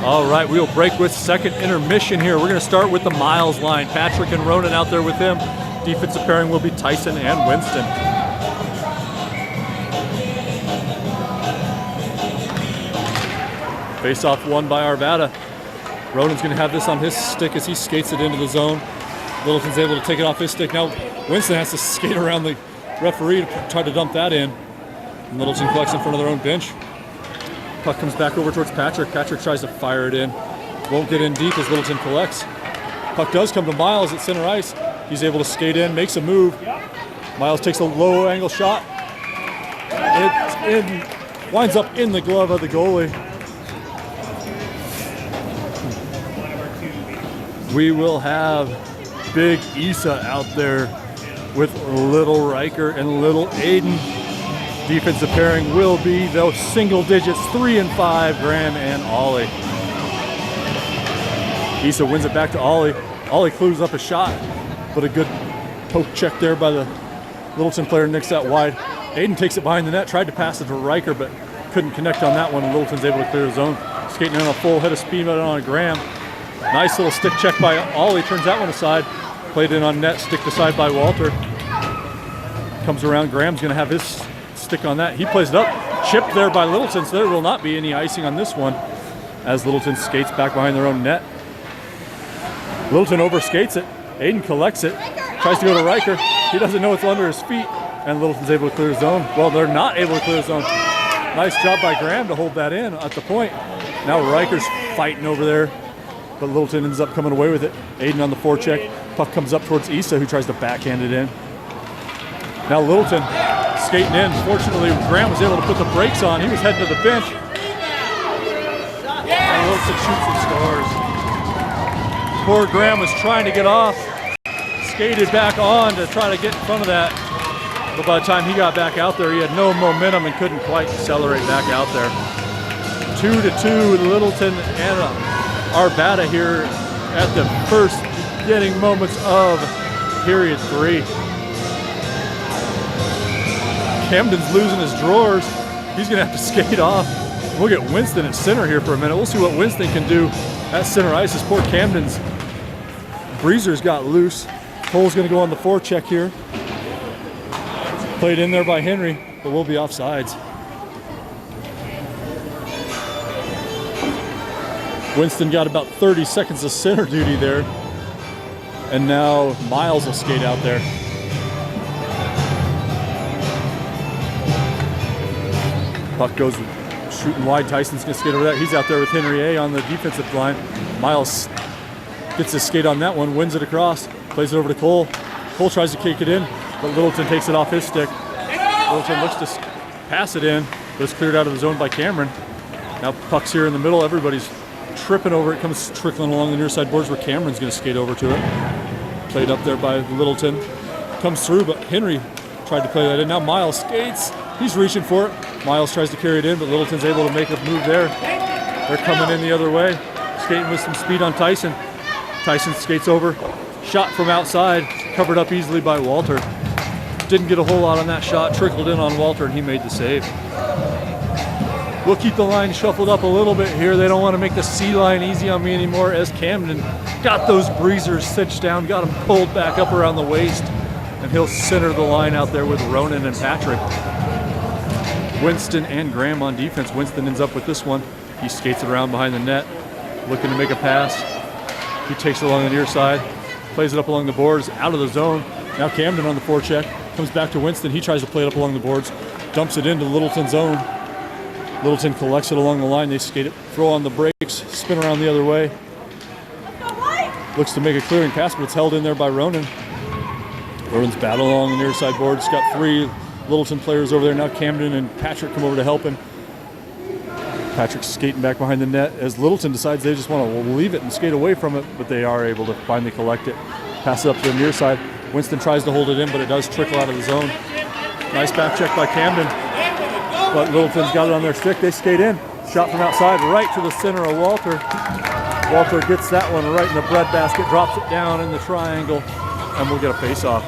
All right, we'll break with second intermission here. We're going to start with the Miles line. Patrick and Ronan out there with him. Defensive pairing will be Tyson and Winston. Face off won by Arvada. Ronan's going to have this on his stick as he skates it into the zone. Littleton's able to take it off his stick. Now Winston has to skate around the referee to try to dump that in. And Littleton collects in front of their own bench. Puck comes back over towards Patrick. Patrick tries to fire it in. Won't get in deep as Littleton collects. Puck does come to Miles at center ice. He's able to skate in, makes a move. Miles takes a low angle shot. It winds up in the glove of the goalie. We will have Big Issa out there with Little Riker and Little Aiden. Defensive pairing will be those single digits, 3 and 5, Graham and Ollie. Issa wins it back to Ollie. Ollie clues up a shot, but a good poke check there by the Littleton player nicks out wide. Aiden takes it behind the net, tried to pass it to Riker, but couldn't connect on that one. Littleton's able to clear his zone. Skating in on a full head of speed on Graham. Nice little stick check by Ollie, turns that one aside. Played in on net, stick aside by Walter. Comes around, Graham's gonna have his stick on that. He plays it up, chipped there by Littleton, so there will not be any icing on this one as Littleton skates back behind their own net. Littleton overskates it, Aiden collects it, tries to go to Riker. He doesn't know it's under his feet, and Littleton's able to clear his zone. Well, they're not able to clear his zone. Nice job by Graham to hold that in at the point. Now Riker's fighting over there, but Littleton ends up coming away with it. Aiden on the forecheck. Puck comes up towards Issa, who tries to backhand it in. Now Littleton skating in. Fortunately, Graham was able to put the brakes on. He was heading to the bench. And Littleton shoots and scores. Poor Graham was trying to get off. Skated back on to try to get in front of that. But by the time he got back out there, he had no momentum and couldn't quite accelerate back out there. 2-2, Littleton and Arvada here at the first beginning moments of period 3. Camden's losing his drawers. He's gonna have to skate off. We'll get Winston at center here for a minute. We'll see what Winston can do at center ice. This poor Camden's breezers got loose. Cole's gonna go on the forecheck here. Played in there by Henry, but we'll be offsides. Winston got about 30 seconds of center duty there. And now Miles will skate out there. Puck goes shooting wide. Tyson's gonna skate over that. He's out there with Henry A on the defensive line. Miles gets his skate on that one, wins it across, plays it over to Cole. Cole tries to kick it in, but Littleton takes it off his stick. Littleton looks to pass it in, but it's cleared out of the zone by Cameron. Now puck's here in the middle. Everybody's tripping over it, comes trickling along the near side boards where Cameron's going to skate over to it. Played up there by Littleton. Comes through, but Henry tried to play that in. Now Miles skates. He's reaching for it. Miles tries to carry it in, but Littleton's able to make a move there. They're coming in the other way. Skating with some speed on Tyson. Tyson skates over. Shot from outside. Covered up easily by Walter. Didn't get a whole lot on that shot. Trickled in on Walter, and he made the save. We'll keep the line shuffled up a little bit here. They don't want to make the C line easy on me anymore as Camden got those breezers cinched down, got them pulled back up around the waist, and he'll center the line out there with Ronan and Patrick. Winston and Graham on defense. Winston ends up with this one. He skates it around behind the net, looking to make a pass. He takes it along the near side, plays it up along the boards, out of the zone. Now Camden on the forecheck, comes back to Winston. He tries to play it up along the boards, dumps it into Littleton's zone. Littleton collects it along the line. They skate it, throw on the brakes, spin around the other way. Looks to make a clearing pass, but it's held in there by Ronan. Ronan's battling along the near side board. He's got 3 Littleton players over there. Now Camden and Patrick come over to help him. Patrick's skating back behind the net as Littleton decides they just want to leave it and skate away from it, but they are able to finally collect it. Pass it up to the near side. Winston tries to hold it in, but it does trickle out of the zone. Nice back check by Camden. But Littleton's got it on their stick. They skate in. Shot from outside, right to the center of Walter. Walter gets that one right in the breadbasket, drops it down in the triangle, and we'll get a face-off.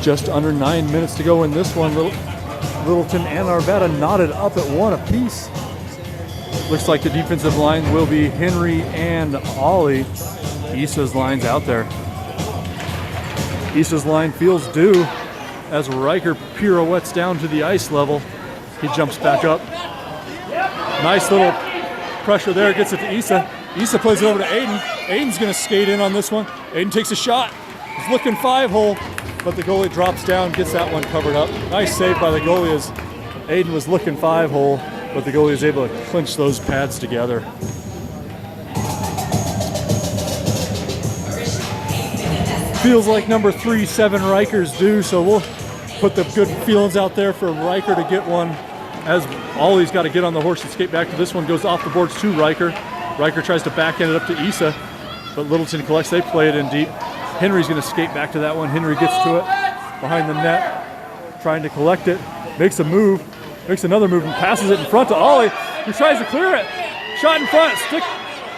Just under 9 minutes to go in this one. Littleton and Arvada knotted up at 1 apiece. Looks like the defensive line will be Henry and Ollie. Issa's line's out there. Issa's line feels due as Riker pirouettes down to the ice level. He jumps back up. Nice little pressure there, gets it to Issa. Issa plays it over to Aiden. Aiden's gonna skate in on this one. Aiden takes a shot. He's looking 5-hole, but the goalie drops down, gets that one covered up. Nice save by the goalie as Aiden was looking 5-hole, but the goalie is able to clinch those pads together. Feels like number 3-7 Riker's due, so we'll put the good feelings out there for Riker to get one, as Ollie's got to get on the horse and skate back to this one. Goes off the boards to Riker. Riker tries to backhand it up to Issa, but Littleton collects. They play it in deep. Henry's going to skate back to that one. Henry gets to it behind the net, trying to collect it. Makes a move, makes another move, and passes it in front to Ollie, who tries to clear it. Shot in front, stick,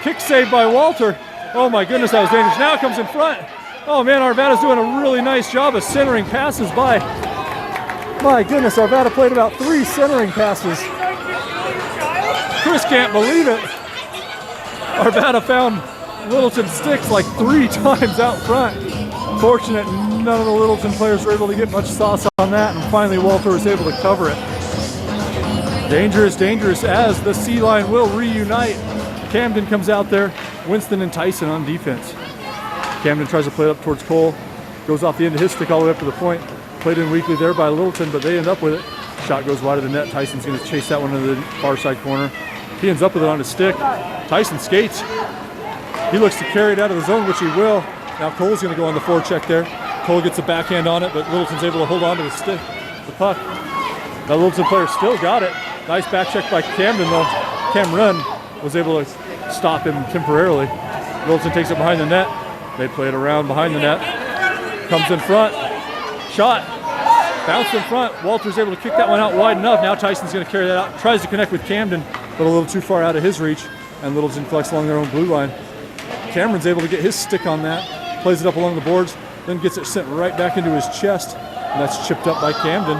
kick save by Walter. Oh my goodness, that was dangerous. Now it comes in front. Oh man, Arvada's doing a really nice job of centering passes by. My goodness, Arvada played about 3 centering passes. Chris can't believe it. Arvada found Littleton sticks like 3 times out front. Fortunate none of the Littleton players were able to get much sauce on that, and finally Walter was able to cover it. Dangerous, dangerous, as the C line will reunite. Camden comes out there, Winston and Tyson on defense. Camden tries to play it up towards Cole, goes off the end of his stick all the way up to the point. Played in weakly there by Littleton, but they end up with it. Shot goes wide of the net. Tyson's going to chase that one to the far side corner. He ends up with it on his stick. Tyson skates. He looks to carry it out of the zone, which he will. Now Cole's going to go on the forecheck there. Cole gets a backhand on it, but Littleton's able to hold on to the stick, the puck. That Littleton player still got it. Nice back check by Camden, though. Cameron was able to stop him temporarily. Littleton takes it behind the net. They play it around behind the net. Comes in front. Shot. Bounced in front. Walter's able to kick that one out wide enough. Now Tyson's going to carry that out. Tries to connect with Camden, but a little too far out of his reach. And Littleton collects along their own blue line. Cameron's able to get his stick on that. Plays it up along the boards. Then gets it sent right back into his chest. And that's chipped up by Camden.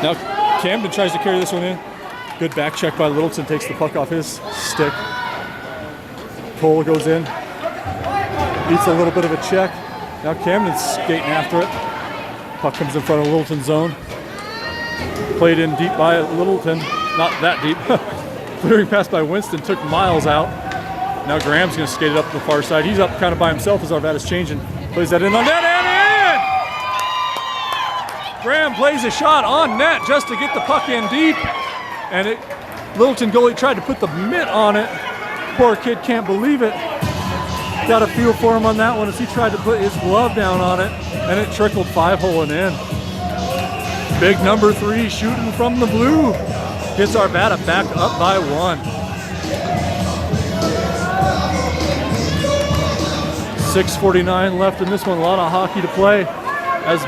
Now Camden tries to carry this one in. Good back check by Littleton. Takes the puck off his stick. Cole goes in. Eats a little bit of a check. Now Camden's skating after it. Puck comes in front of Littleton's zone. Played in deep by Littleton. Not that deep. Clearing pass by Winston took Miles out. Now Graham's going to skate it up the far side. He's up kind of by himself as Arvada's changing. Plays that in on net and in! Graham plays a shot on net just to get the puck in deep. And Littleton goalie tried to put the mitt on it. Poor kid can't believe it. Got a feel for him on that one as he tried to put his glove down on it, and it trickled 5-hole and in. Big number 3 shooting from the blue. Gets Arvada back up by 1. 6:49 left in this one. A lot of hockey to play as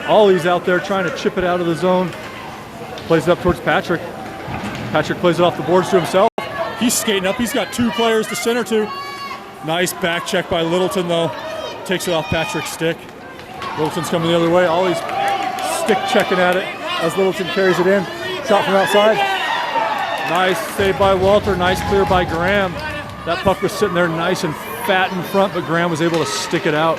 Ollie's out there trying to chip it out of the zone. Plays it up towards Patrick. Patrick plays it off the boards to himself. He's skating up. He's got 2 players to center to. Nice back check by Littleton, though. Takes it off Patrick's stick. Littleton's coming the other way. Ollie's stick checking at it as Littleton carries it in. Shot from outside. Nice save by Walter. Nice clear by Graham. That puck was sitting there nice and fat in front, but Graham was able to stick it out.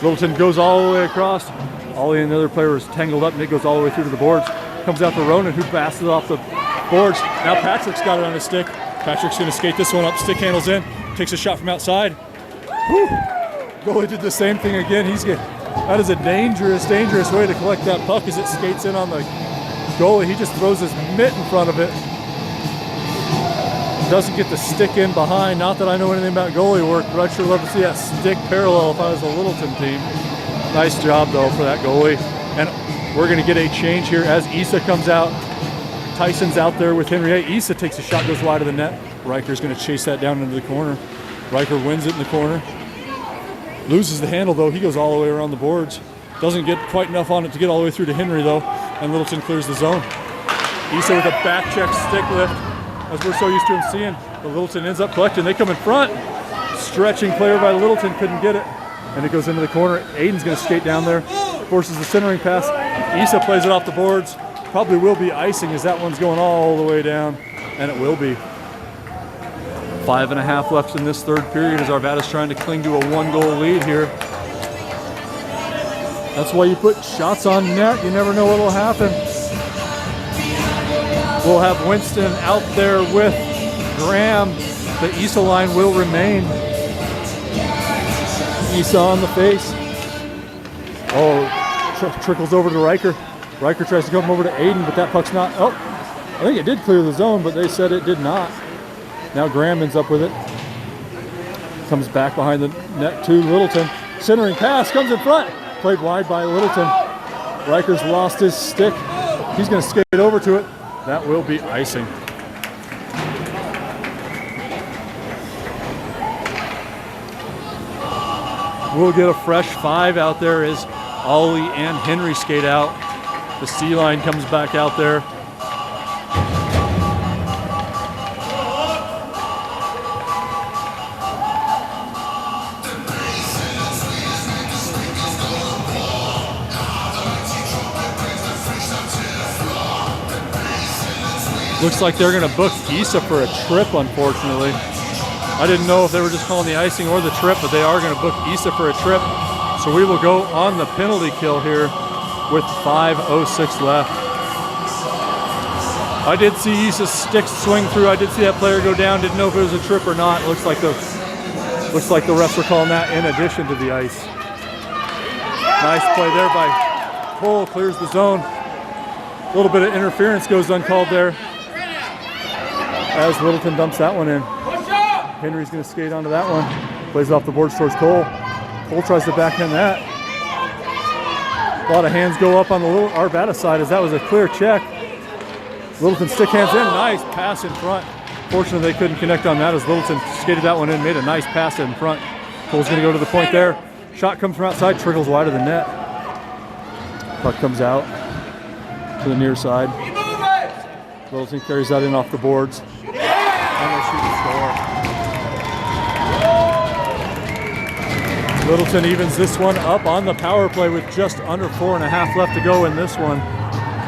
Littleton goes all the way across. Ollie and the other player was tangled up, and it goes all the way through to the boards. Comes out to Ronan, who passes it off the boards. Now Patrick's got it on his stick. Patrick's going to skate this one up. Stick handles in. Takes a shot from outside. Woo! Goalie did the same thing again. That is a dangerous, dangerous way to collect that puck as it skates in on the goalie. He just throws his mitt in front of it. Doesn't get the stick in behind. Not that I know anything about goalie work, but I'd sure love to see that stick parallel if I was a Littleton team. Nice job, though, for that goalie. And we're going to get a change here as Issa comes out. Tyson's out there with Henry. Issa takes a shot, goes wide of the net. Riker's going to chase that down into the corner. Riker wins it in the corner. Loses the handle, though. He goes all the way around the boards. Doesn't get quite enough on it to get all the way through to Henry, though. And Littleton clears the zone. Issa with a back check stick lift, as we're so used to him seeing. But Littleton ends up collecting. They come in front. Stretching player by Littleton, couldn't get it. And it goes into the corner. Aiden's going to skate down there. Forces the centering pass. Issa plays it off the boards. Probably will be icing as that one's going all the way down, and it will be. 5.5 left in this third period as Arvada's trying to cling to a 1-goal lead here. That's why you put shots on net. You never know what will happen. We'll have Winston out there with Graham. The Issa line will remain. Issa on the face. Oh, trickles over to Riker. Riker tries to come over to Aiden, but that puck's not. Oh, I think it did clear the zone, but they said it did not. Now Graham ends up with it. Comes back behind the net to Littleton. Centering pass comes in front. Played wide by Littleton. Riker's lost his stick. He's going to skate over to it. That will be icing. We'll get a fresh 5 out there as Ollie and Henry skate out. The C line comes back out there. Looks like they're going to book Issa for a trip, unfortunately. I didn't know if they were just calling the icing or the trip, but they are going to book Issa for a trip. So we will go on the penalty kill here with 5:06 left. I did see Issa's stick swing through. I did see that player go down. Didn't know if it was a trip or not. Looks like the refs were calling that in addition to the ice. Nice play there by Cole. Clears the zone. A little bit of interference goes uncalled there as Littleton dumps that one in. Henry's going to skate onto that one. Plays it off the boards towards Cole. Cole tries to backhand that. A lot of hands go up on the Arvada side as that was a clear check. Littleton stick hands in. Nice pass in front. Fortunately, they couldn't connect on that as Littleton skated that one in, made a nice pass in front. Cole's going to go to the point there. Shot comes from outside, trickles wide of the net. Puck comes out to the near side. Littleton carries that in off the boards. And they shoot the score. Littleton evens this one up on the power play with just under 4.5 left to go in this one.